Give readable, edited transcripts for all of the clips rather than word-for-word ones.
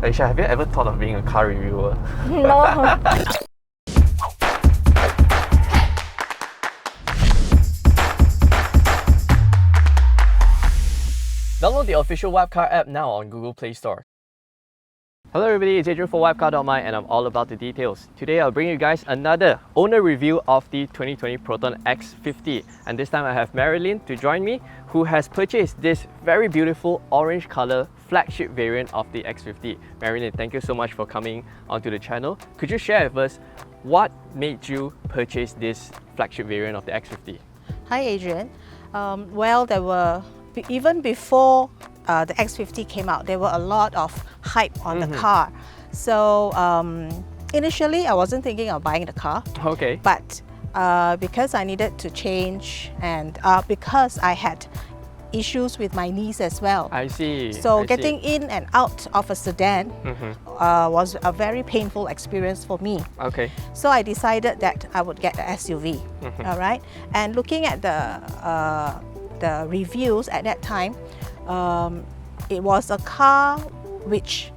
Elysia, have you ever thought of being a car reviewer? No. Download the official WapCar app now on Google Play Store. Hello everybody, it's Adrian for WapCar.my and I'm all about the details. Today I'll bring you guys another owner review of the 2020 Proton X50, and this time I have Marilyn to join me, who has purchased this very beautiful orange color flagship variant of the X50. Marilyn, thank you so much for coming onto the channel. Could you share with us what made you purchase this flagship variant of the X50? Hi Adrian. Well, there were, even before the X50 came out, there were a lot of hype on the car. So initially I wasn't thinking of buying the car. Okay. But because I needed to change and because I had issues with my knees as well. I see. So getting in and out of a sedan was a very painful experience for me. Okay. So I decided that I would get the SUV. All right. And looking at the reviews at that time, it was a car which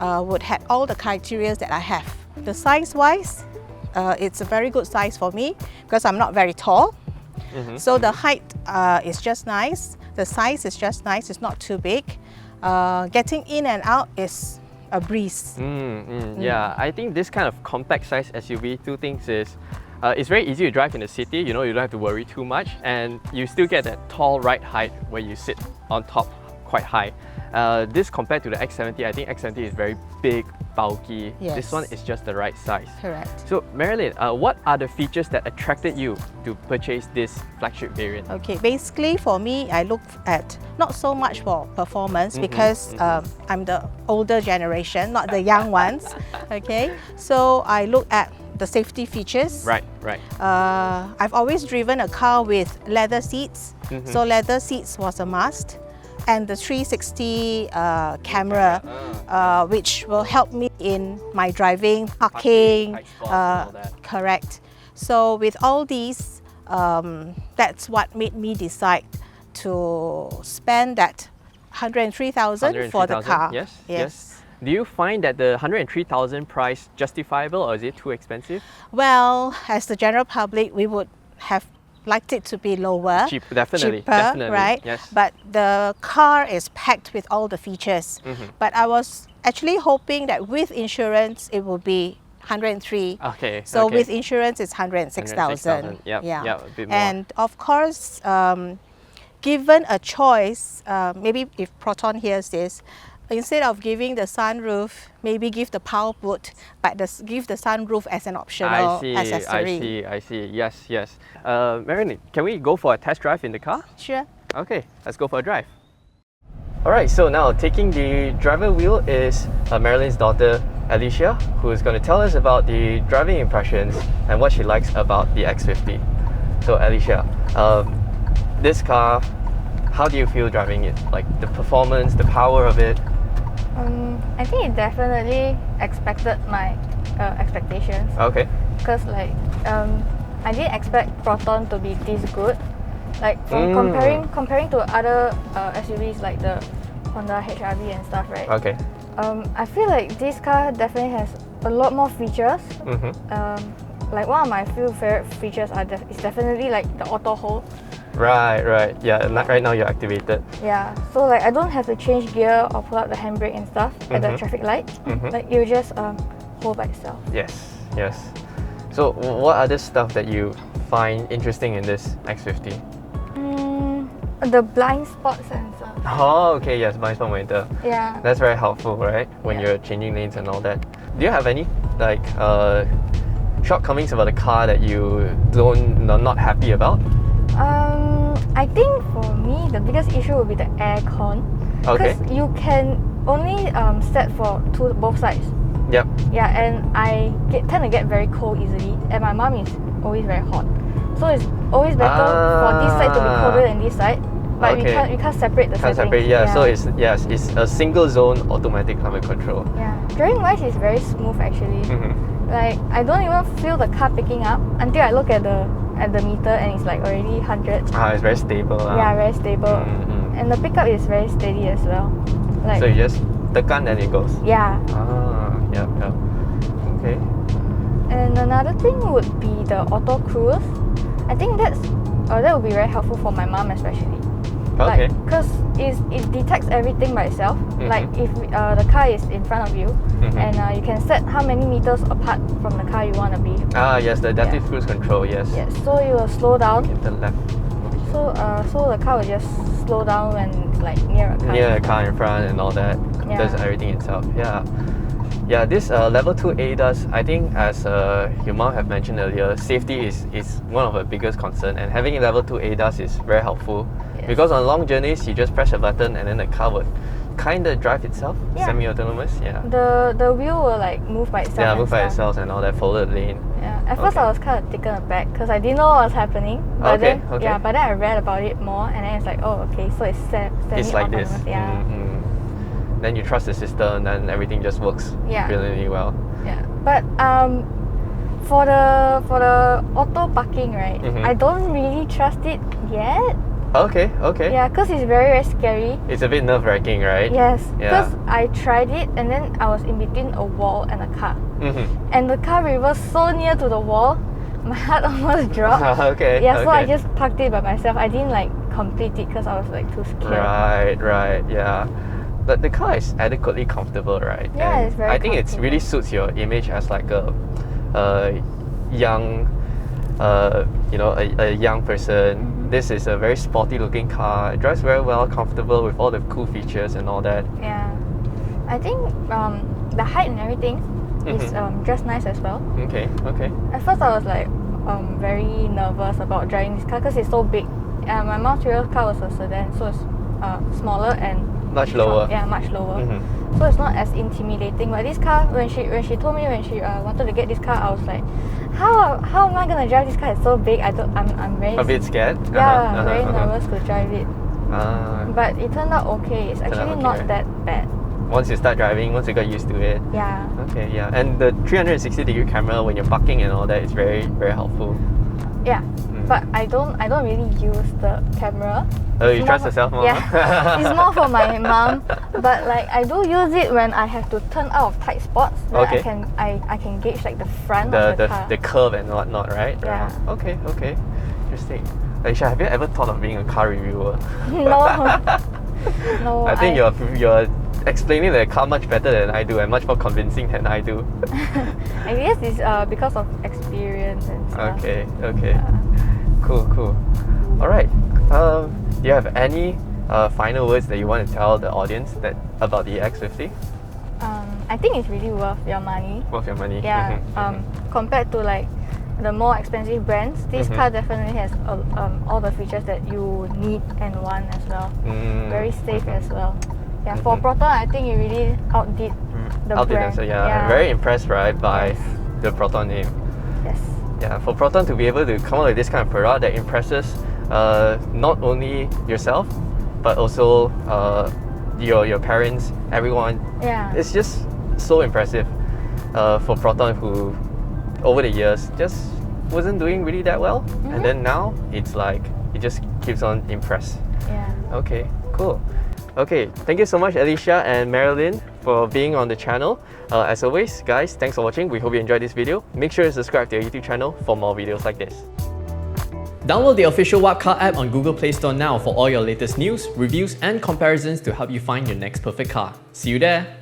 would have all the criteria that I have. The size-wise, it's a very good size for me because I'm not very tall. So the height is just nice. The size is just nice. It's not too big. Getting in and out is a breeze. Yeah, I think this kind of compact size SUV, two things is it's very easy to drive in the city, you know, you don't have to worry too much, and you still get that tall ride height where you sit on top quite high. This compared to the X70, I think X70 is very big, bulky. Yes. This one is just the right size. Correct. So Marilyn, what are the features that attracted you to purchase this flagship variant? Okay, basically for me, I look at not so much for performance because I'm the older generation, not the young ones. Okay, so I look at the safety features. Right. I've always driven a car with leather seats, so leather seats was a must. And the 360 camera, which will help me in my driving, parking, correct. So with all these, that's what made me decide to spend that 103,000 for the car. Yes. Do you find that the 103,000 price justifiable, or is it too expensive? Well, as the general public, we would have liked it to be lower, definitely, right? Yes. But the car is packed with all the features. But I was actually hoping that with insurance it will be 103. Okay. So with insurance it's 106,000. Yeah. A bit more. And of course, given a choice, maybe if Proton hears this, instead of giving the sunroof, maybe give the power boot, but give the sunroof as an optional accessory. I see. Yes. Marilyn, can we go for a test drive in the car? Sure. Okay, let's go for a drive. Alright, so now taking the driver wheel is Marilyn's daughter, Elysia, who is going to tell us about the driving impressions and what she likes about the X50. So Elysia, this car, how do you feel driving it? Like the performance, the power of it? I think it definitely expected my expectations. Okay. Because like I didn't expect Proton to be this good. Like from comparing to other SUVs like the Honda HR-V and stuff, right? Okay. I feel like this car definitely has a lot more features. Like one of my few favorite features is definitely like the auto hold. Right. Yeah, right now you're activated. Yeah, so like I don't have to change gear or pull out the handbrake and stuff at the traffic light. Like you just hold by itself. Yes. So what other stuff that you find interesting in this X50? The blind spot sensor. Oh, okay, yes, blind spot monitor. Yeah. That's very helpful, right? When you're changing lanes and all that. Do you have any like shortcomings about the car that you not happy about? I think for me the biggest issue would be the aircon. Okay. Because you can only set for both sides. Yep. Yeah, and I tend to get very cold easily, and my mom is always very hot. So it's always better for this side to be colder than this side. But we can't separate the settings. So it's a single zone automatic climate control. Yeah. Driving wise it's very smooth actually. Like I don't even feel the car picking up until I look at the meter and it's like already 100. It's very stable. Yeah, very stable. And the pickup is very steady as well. Like, so you just tekan then it goes. Yeah. Yeah. Okay. And another thing would be the auto cruise. I think that would be very helpful for my mom especially. Okay. Because it detects everything by itself. Like if the car is in front of you, and you can set how many meters apart from the car you want to be. Yes, the adaptive cruise control, yes. Yes, so you will slow down. In the left. So the car will just slow down when it's like near a car. Near a car in front and all that. Yeah. Does everything itself. Yeah. Yeah, this level 2 ADAS, I think as your mom have mentioned earlier, safety is one of the biggest concern, and having a level 2 ADAS is very helpful. Yes. Because on long journeys, you just press a button and then the car would kind of drive itself, Yeah. semi-autonomous, yeah. The wheel will like move by itself. Yeah, and move by stuff. itself and all that, folded lane. Yeah. At first I was kind of taken aback because I didn't know what was happening. But Okay, then okay. yeah, but then I read about it more and then it's like, oh okay, so it's It's like this. semi-autonomous. Yeah. Then you trust the system and then everything just works Yeah. brilliantly well. Yeah. But for the auto parking, right? I don't really trust it yet. Okay. Yeah, because it's very, very scary. It's a bit nerve-wracking, right? Yes, Yeah. because I tried it and then I was in between a wall and a car. And the car reversed so near to the wall, my heart almost dropped. Okay. Yeah, so I okay. just parked it by myself. I didn't like complete it because I was like too scared. Right, yeah. But the car is adequately comfortable, right? Yeah, And it's very I think it comfortable. really suits your image as like a young, a young person. This is a very sporty looking car. It drives very well, comfortable with all the cool features and all that. Yeah. I think the height and everything is just nice as well. Okay. At first I was like very nervous about driving this car because it's so big. My mom's previous car was a sedan, so it's smaller and Much lower. Yeah, much lower. So it's not as intimidating. But this car, when she told me when she wanted to get this car, I was like, how am I gonna drive this car? It's so big. I'm very A bit scared? Yeah, very nervous to drive it. Ah. But it turned out okay. It's Turned out actually okay, not right? that bad. Once you start driving, once you got used to it. Yeah. Okay, yeah. And the 360-degree camera when you're parking and all that is very, very helpful. Yeah. But I don't really use the camera. Oh, you It's trust more yourself more? Yeah. It's more for my mom. But like I do use it when I have to turn out of tight spots. Then Okay. I can gauge like the front of the car. The curve and whatnot, right? Yeah. Okay. Interesting. Elysia, have you ever thought of being a car reviewer? No. No. I think you're explaining the car much better than I do and much more convincing than I do. I guess it's because of experience and stuff. Okay. Yeah. Cool. Alright. Do you have any final words that you want to tell the audience about the X50? I think it's really worth your money. Worth your money. Yeah. Compared to like the more expensive brands, this car definitely has all the features that you need and want as well. Very safe as well. Yeah. For Proton, I think it really outdid the brand. So yeah, I'm very impressed, right, by Yes. the Proton name. Yes. Yeah, for Proton to be able to come up with this kind of product that impresses not only yourself, but also your parents, everyone. Yeah. It's just so impressive for Proton, who over the years just wasn't doing really that well, and then now it's like it just keeps on impress. Yeah. Okay, cool. Okay, thank you so much, Elysia and Marilyn, for being on the channel. As always, guys, thanks for watching. We hope you enjoyed this video. Make sure to subscribe to our YouTube channel for more videos like this. Download the official WapCar app on Google Play Store now for all your latest news, reviews, and comparisons to help you find your next perfect car. See you there!